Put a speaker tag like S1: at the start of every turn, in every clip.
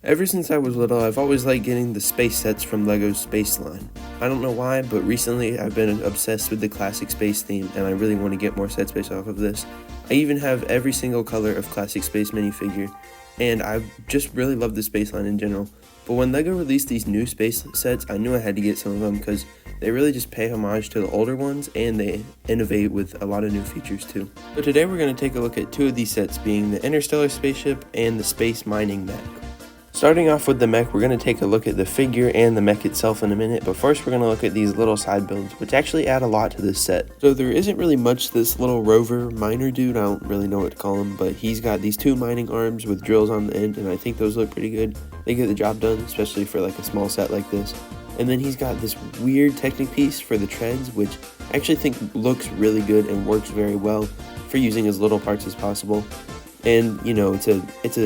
S1: Ever since I was little, I've always liked getting the space sets from LEGO's Space line. I don't know why, but recently I've been obsessed with the classic space theme, and I really want to get more sets based off of this. I even have every single color of classic space minifigure, and I just really love the space line in general. But when LEGO released these new space sets, I knew I had to get some of them because they really just pay homage to the older ones, and they innovate with a lot of new features too. So today we're going to take a look at two of these sets, being the Interstellar Spaceship and the Space Mining Mech. Starting off with the mech, we're going to take a look at the figure and the mech itself in a minute, but first we're going to look at these little side builds, which actually add a lot to this set. So there isn't really much to this little rover miner dude, I don't really know what to call him, but he's got these two mining arms with drills on the end, and I think those look pretty good. They get the job done, especially for like a small set like this. And then he's got this weird Technic piece for the treads, which I actually think looks really good and works very well for using as little parts as possible. And you know, it's a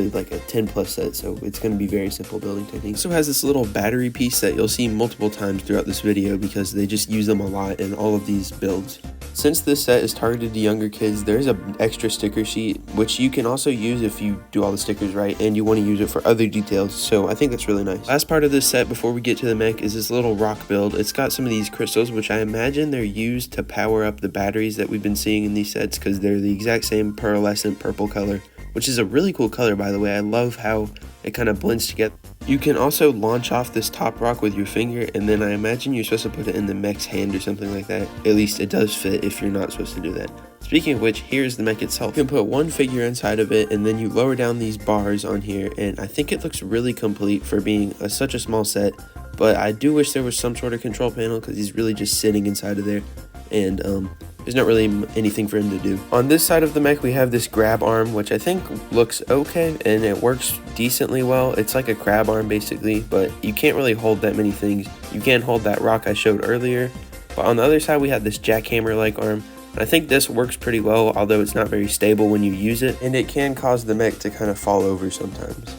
S1: like a 10 plus set, so it's going to be very simple building technique. It also has this little battery piece that you'll see multiple times throughout this video because they just use them a lot in all of these builds. Since this set is targeted to younger kids, there's an extra sticker sheet, which you can also use if you do all the stickers right and you want to use it for other details, so I think that's really nice. Last part of this set before we get to the mech is this little rock build. It's got some of these crystals, which I imagine they're used to power up the batteries that we've been seeing in these sets because they're the exact same pearlescent purple color, which is a really cool color, by the way. I love how it kind of blends together. You can also launch off this top rock with your finger, and then I imagine you're supposed to put it in the mech's hand or something like that. At least it does fit if you're not supposed to do that. Speaking of which, here's the mech itself. You can put one figure inside of it, and then you lower down these bars on here, and I think it looks really complete for being such a small set, but I do wish there was some sort of control panel because he's really just sitting inside of there, and there's not really anything for him to do. On this side of the mech, we have this grab arm, which I think looks okay, and it works decently well. It's like a crab arm, basically, but you can't really hold that many things. You can hold that rock I showed earlier, but on the other side, we have this jackhammer-like arm. I think this works pretty well, although it's not very stable when you use it, and it can cause the mech to kind of fall over sometimes.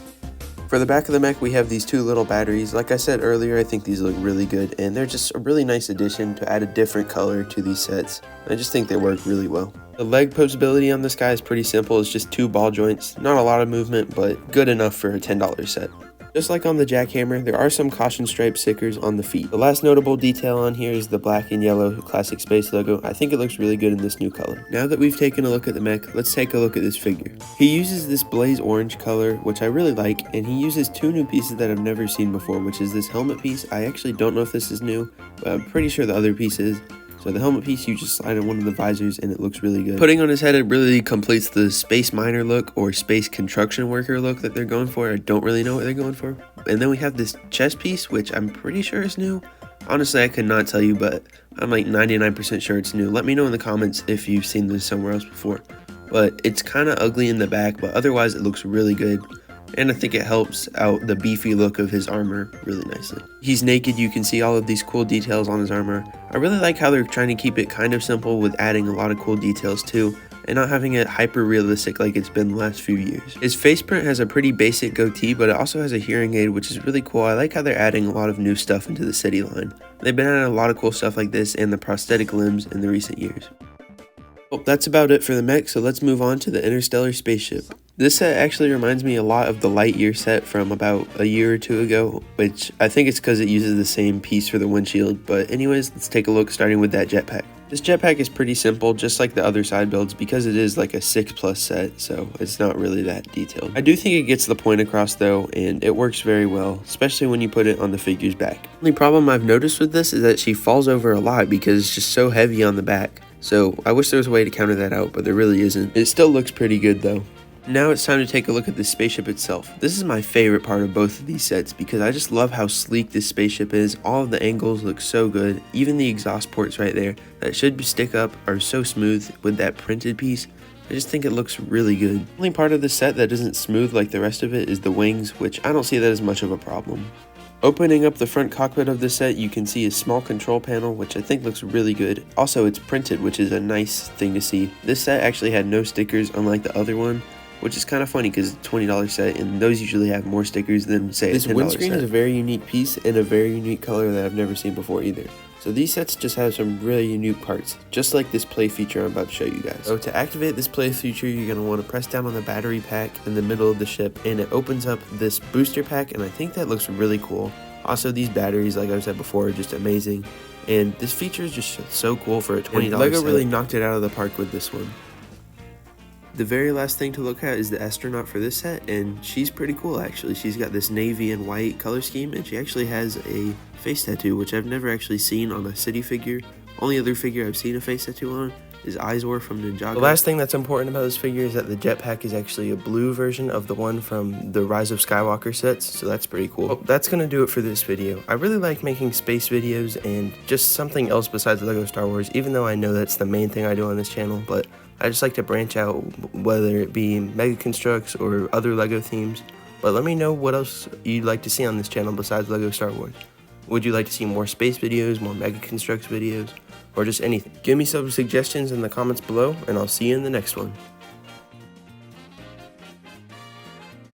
S1: For the back of the mech, we have these two little batteries. Like I said earlier, I think these look really good, and they're just a really nice addition to add a different color to these sets. I just think they work really well. The leg posability on this guy is pretty simple. It's just two ball joints. Not a lot of movement, but good enough for a $10 set. Just like on the jackhammer, there are some caution stripe stickers on the feet. The last notable detail on here is the black and yellow classic space logo. I think it looks really good in this new color. Now that we've taken a look at the mech, let's take a look at this figure. He uses this blaze orange color, which I really like, and he uses two new pieces that I've never seen before, which is this helmet piece. I actually don't know if this is new, but I'm pretty sure the other piece is. So the helmet piece, you just slide in one of the visors and it looks really good. Putting on his head, it really completes the space miner look or space construction worker look that they're going for. I don't really know what they're going for. And then we have this chest piece, which I'm pretty sure is new. Honestly, I could not tell you, but I'm like 99% sure it's new. Let me know in the comments if you've seen this somewhere else before. But it's kind of ugly in the back, but otherwise it looks really good. And I think it helps out the beefy look of his armor really nicely. He's naked, you can see all of these cool details on his armor. I really like how they're trying to keep it kind of simple with adding a lot of cool details too, and not having it hyper realistic like it's been the last few years. His face print has a pretty basic goatee, but it also has a hearing aid, which is really cool. I like how they're adding a lot of new stuff into the city line. They've been adding a lot of cool stuff like this and the prosthetic limbs in the recent years. Well, that's about it for the mech, so let's move on to the Interstellar Spaceship. This set actually reminds me a lot of the Lightyear set from about a year or two ago, which I think it's because it uses the same piece for the windshield, but anyways, let's take a look starting with that jetpack. This jetpack is pretty simple, just like the other side builds, because it is like a 6+ set, so it's not really that detailed. I do think it gets the point across though, and it works very well, especially when you put it on the figure's back. The only problem I've noticed with this is that she falls over a lot because it's just so heavy on the back. So I wish there was a way to counter that out, but there really isn't. It still looks pretty good though. Now it's time to take a look at the spaceship itself. This is my favorite part of both of these sets because I just love how sleek this spaceship is. All of the angles look so good. Even the exhaust ports right there that should stick up are so smooth with that printed piece. I just think it looks really good. The only part of the set that isn't smooth like the rest of it is the wings, which I don't see that as much of a problem. Opening up the front cockpit of this set, you can see a small control panel, which I think looks really good. Also, it's printed, which is a nice thing to see. This set actually had no stickers, unlike the other one, which is kind of funny because it's a $20 set, and those usually have more stickers than, say, a $10 set. This windscreen is a very unique piece and a very unique color that I've never seen before either. So these sets just have some really unique parts, just like this play feature I'm about to show you guys. So to activate this play feature, you're going to want to press down on the battery pack in the middle of the ship, and it opens up this booster pack, and I think that looks really cool. Also, these batteries, like I said before, are just amazing, and this feature is just so cool for a $20 set. LEGO really knocked it out of the park with this one. The very last thing to look at is the astronaut for this set, and she's pretty cool actually. She's got this navy and white color scheme, and she actually has a face tattoo, which I've never actually seen on a city figure. Only other figure I've seen a face tattoo on is Izor from Ninjago. The last thing that's important about this figure is that the jetpack is actually a blue version of the one from the Rise of Skywalker sets, so that's pretty cool. Well, that's gonna do it for this video. I really like making space videos and just something else besides LEGO Star Wars, even though I know that's the main thing I do on this channel, but I just like to branch out, whether it be Mega Constructs or other LEGO themes. But let me know what else you'd like to see on this channel besides LEGO Star Wars. Would you like to see more space videos, more Mega Constructs videos, or just anything? Give me some suggestions in the comments below, and I'll see you in the next one.